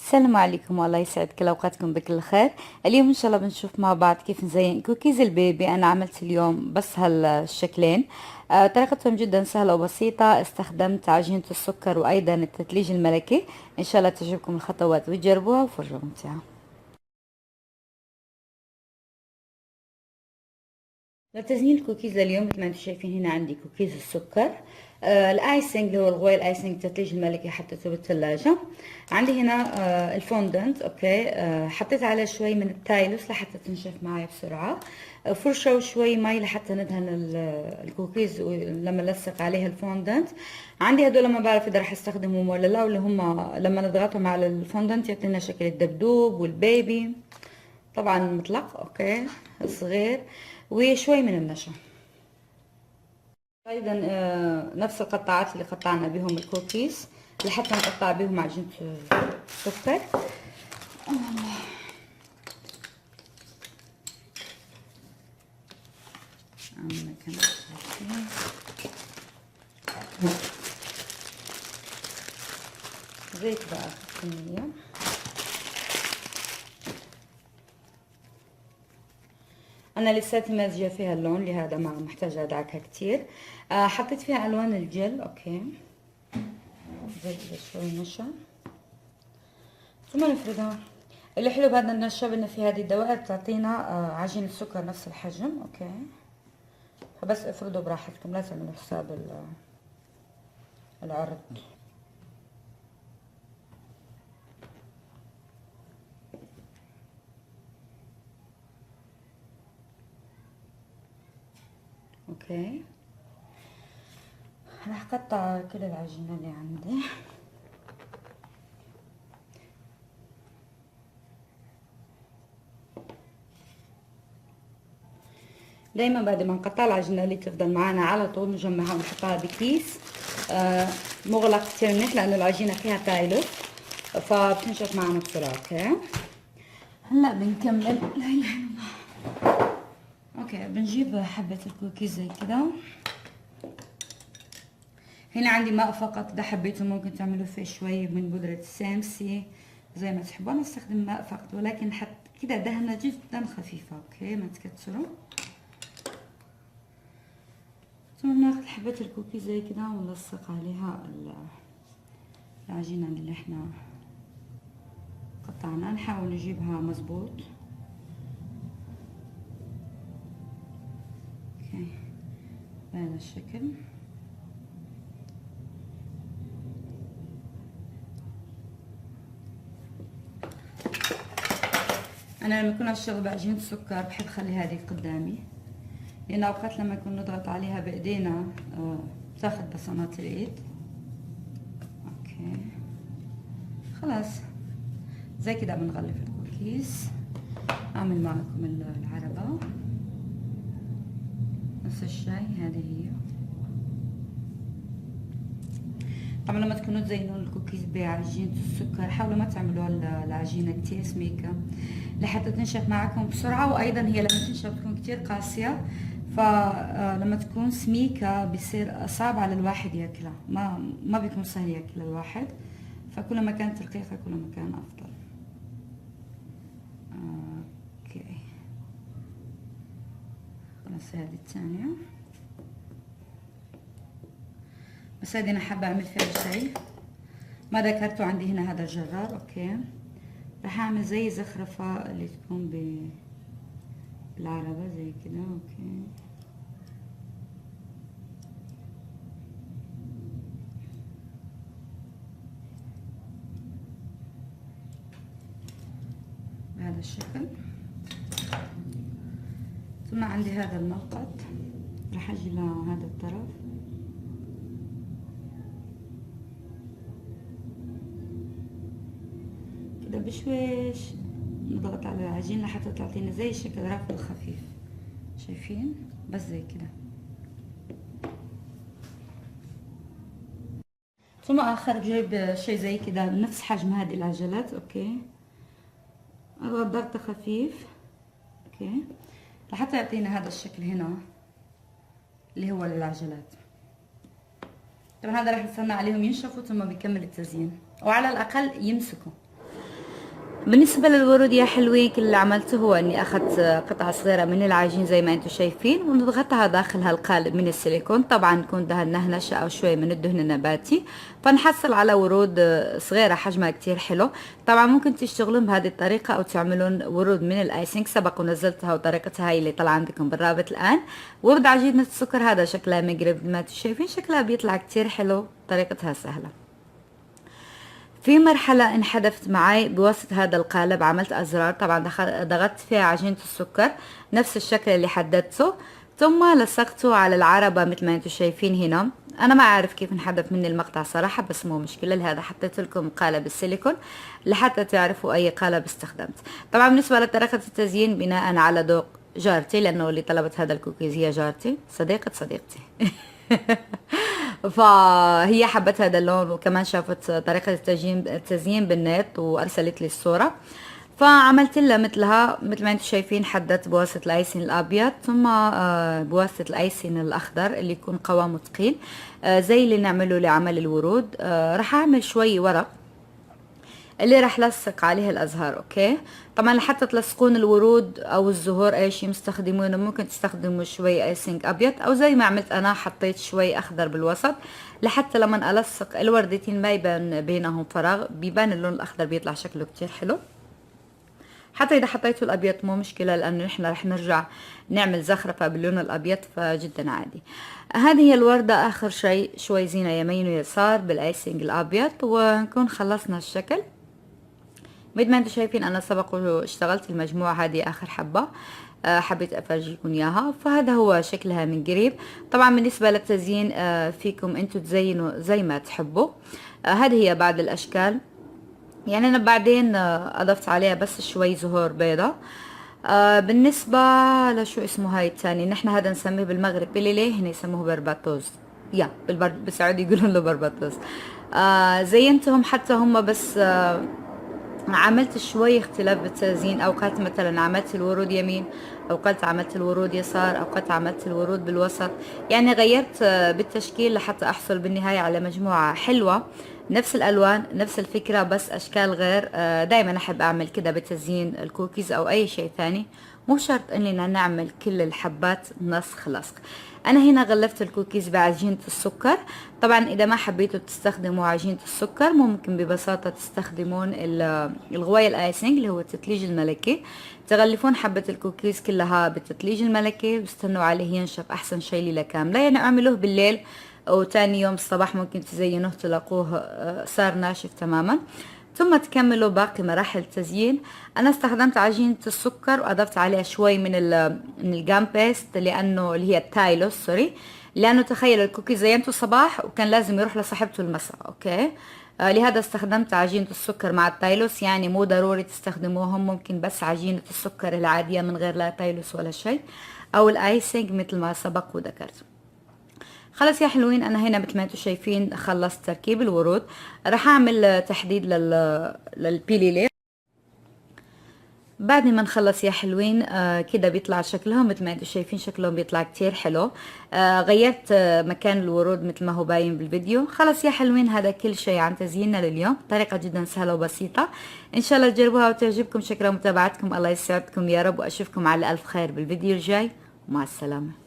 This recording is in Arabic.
السلام عليكم، والله يسعد كل اوقاتكم بكل خير. اليوم ان شاء الله بنشوف مع بعض كيف نزين كوكيز البيبي. انا عملت اليوم بس هالشكلين. طريقتهم جدا سهلة وبسيطة. استخدمت عجينة السكر وايضا التثليج الملكي. ان شاء الله تعجبكم الخطوات وتجربوها وفرجوا ممتعة. لتزيين الكوكيز لليوم مثل ما انتم شايفين هنا عندي كوكيز السكر. الايسنج اللي هو الغوي الايسنج التثليج الملكي حطيته بالثلاجة. عندي هنا الفوندنت. اوكي، حطيت عليه شوي من التايلوس لحتى تنشف معي بسرعة. فرشة وشوي مي لحتى ندهن الكوكيز لما نلصق عليها الفوندنت. عندي هدول ما بعرف اذا راح استخدمهم ولا لا، واللي هم لما نضغطهم على الفوندنت يعطينا شكل الدبدوب والبيبي. طبعا مطلق اوكي صغير، وشوي من النشا. ايضا نفس القطعات اللي قطعنا بهم الكوكيز لحتى نقطع بهم عجينة السكر. زيت بقى في الصينية. انا لساتي مازجه فيها اللون، لهذا ما محتاجه ادعكها كتير. حطيت فيها الوان الجل. اوكي، زي كده شوي نشا ثم نفردها. اللي حلو بهذا النشا انه في هذه الدوائر بتعطينا عجينه السكر نفس الحجم. اوكي، فبس افردوا براحتكم، لا تعملوا حساب العرض. اوكي، راح اقطع كل العجينه اللي عندي. دايما بعد ما نقطع العجينه اللي تفضل معنا على طول نجمعها ونحطها بكيس مغلق كتير منيح، لانه العجينه فيها تايلوس فبتنشف معنا بسرعه. اوكي، هلا بنكمل. لا اله الا الله. اوكي، بنجيب حبه الكوكيز زي كده. هنا عندي ماء فقط، ده حبيته ممكن تعملوا فيه شوي من بودره السامسي زي ما تحبوا. انا استخدم ماء فقط، ولكن حتى كده دهنه جدا خفيفه. اوكي، ما تكتروا. ثم بناخد حبة الكوكي زي كده ونلصق عليها العجينة اللي احنا قطعناها. نحاول نجيبها مظبوط. اوكي، بهذا الشكل. انا لما يكون اشتغل بعجينة السكر بحب اخلي هذه قدامي، لان اوقات لما يكون نضغط عليها بايدينا تاخد بصمات الايد. اوكي، خلاص زي كده بنغلف الكوكيز. اعمل معكم العربة نفس الشيء. هذه هي. طبعا لما تكونوا تزينون الكوكيز بعجينة السكر حاولوا ما تعملوا العجينة كتير سميكة لحتى تنشف معكم بسرعة، وايضا هي لما تنشف تكون كتير قاسية، فلما تكون سميكة بيصير صعب على الواحد ياكلها. ما بيكون سهل ياكلها الواحد، فكل ما كانت رقيقة كل ما كان افضل. اوكي، خلاص هذه الثانية. بس هذه انا حابة اعمل فيها شيء ما ذكرته. عندي هنا هذا الجرار. اوكي، راح اعمل زي زخرفة اللي تكون بالعربة زي كده. اوكي، بهذا الشكل. ثم عندي هذا الموقد، راح اجي لهذا الطرف كده بشويش، نضغط على العجين لحتى تعطينا زي شكل رافل خفيف. شايفين؟ بس زي كده. ثم اخر جايب شيء زي كده نفس حجم هذه العجلات. اوكي، اضغط ضغط خفيف. اوكي، لحتى يعطينا هذا الشكل هنا اللي هو للعجلات. طبعا هذا راح نستنى عليهم ينشفوا ثم بيكمل التزيين، وعلى الاقل يمسكوا. بالنسبة للورود يا حلوين، كل اللي عملته هو اني اخذت قطعة صغيرة من العجين زي ما انتم شايفين، ونضغطها داخل هالقالب من السيليكون. طبعا نكون دهناه نشا او شوي من الدهن النباتي، فنحصل على ورود صغيرة حجمها كتير حلو. طبعا ممكن تشتغلون بهذه الطريقة او تعملون ورود من الايسنج، سبق ونزلتها وطريقتها هاي اللي طلع عندكم بالرابط الان. ورد عجينة السكر هذا شكلها مقرب ما انتم شايفين، شكلها بيطلع كتير حلو، طريقتها سهلة. في مرحلة انحدفت معي بوسط هذا القالب، عملت أزرار، طبعا ضغطت فيها عجينة السكر نفس الشكل اللي حددته، ثم لصقته على العربة مثل ما انتم شايفين هنا. أنا ما أعرف كيف انحدف مني المقطع صراحة، بس مو مشكلة، لهذا حطيت لكم قالب السيليكون لحتى تعرفوا أي قالب استخدمت. طبعا بالنسبة لطريقة التزيين بناء على ذوق جارتي، لأنه اللي طلبت هذا الكوكيز هي جارتي صديقة صديقتي. فهي حبت هذا اللون، وكمان شافت طريقة التزيين بالنت وأرسلت لي الصورة، فعملت لها مثلها. مثل ما انتم شايفين حددت بواسطة الايسين الابيض، ثم بواسطة الايسين الاخضر اللي يكون قوامه ثقيل، زي اللي نعمله لعمل الورود. راح اعمل شوي ورق اللي راح لصق عليه الازهار. اوكي، طبعا لحتى تلصقون الورود او الزهور اي شيء مستخدمونه، ممكن تستخدموا شوي ايسنج ابيض، او زي ما عملت انا حطيت شوي اخضر بالوسط، لحتى لما الصق الوردتين ما يبان بينهم فراغ، بيبان اللون الاخضر بيطلع شكله كتير حلو. حتى اذا حطيتوا الابيض مو مشكله، لانه نحن رح نرجع نعمل زخرفه باللون الابيض، فجدا عادي. هذه هي الورده، اخر شيء شوي زينه يمين ويسار بالايسنج الابيض، ونكون خلصنا الشكل. مثل ما انتم شايفين انا سبق واشتغلت المجموعة هذه اخر حبة، حبيت افرجيكم اياها. فهذا هو شكلها من قريب. طبعا بالنسبة للتزيين فيكم انتم تزينوا زي ما تحبوا. هذه هي بعض الاشكال. يعني انا بعدين اضفت عليها بس شوي زهور بيضة. بالنسبة لشو اسمه هاي الثاني، نحن هذا نسميه بالمغرب بليلي، هنا يسموه برباتوز، يا بالسعودي يقولون له برباتوز. زينتهم حتى هم، بس عملت شوي اختلاف بالتزيين. اوقات مثلا عملت الورود يمين، اوقات عملت الورود يسار، اوقات عملت الورود بالوسط، يعني غيرت بالتشكيل لحتى احصل بالنهاية على مجموعة حلوة، نفس الالوان نفس الفكرة بس اشكال غير. دايما احب اعمل كده بتزيين الكوكيز او اي شيء ثاني، مو شرط اننا نعمل كل الحبات نسخ لصق. انا هنا غلفت الكوكيز بعجينة السكر. طبعا اذا ما حبيتوا تستخدموا عجينة السكر، ممكن ببساطة تستخدمون الغوية الايسنج اللي هو التثليج الملكي. تغلفون حبة الكوكيز كلها بالتثليج الملكي واستنوا عليه ينشف، احسن شيء ليلة كاملة. يعني اعملوه بالليل وتاني يوم الصباح ممكن تزينوه تلاقوه صار ناشف تماما، ثم تكملوا باقي مراحل التزيين. انا استخدمت عجينة السكر واضفت عليها شوي من الجام بيست، لانه اللي هي التايلوس، سوري، لانه تخيل الكوكي زينته الصباح وكان لازم يروح لصاحبته المساء. اوكي، لهذا استخدمت عجينة السكر مع التايلوس. يعني مو ضروري تستخدموهم، ممكن بس عجينة السكر العادية من غير لا تايلوس ولا شيء، او الايسنج مثل ما سبق وذكرت. خلاص يا حلوين، انا هنا مثل ما انتم شايفين خلصت تركيب الورود. راح اعمل تحديد للبيليلي. بعد ما نخلص يا حلوين كده بيطلع شكلهم مثل ما انتم شايفين، شكلهم بيطلع كتير حلو. غيرت مكان الورود مثل ما هو باين بالفيديو. خلاص يا حلوين، هذا كل شيء عن تزييننا لليوم، طريقة جدا سهلة وبسيطة. ان شاء الله تجربوها وتعجبكم. شكرا لمتابعتكم، الله يسعدكم يا رب، واشوفكم على الف خير بالفيديو الجاي، ومع السلامة.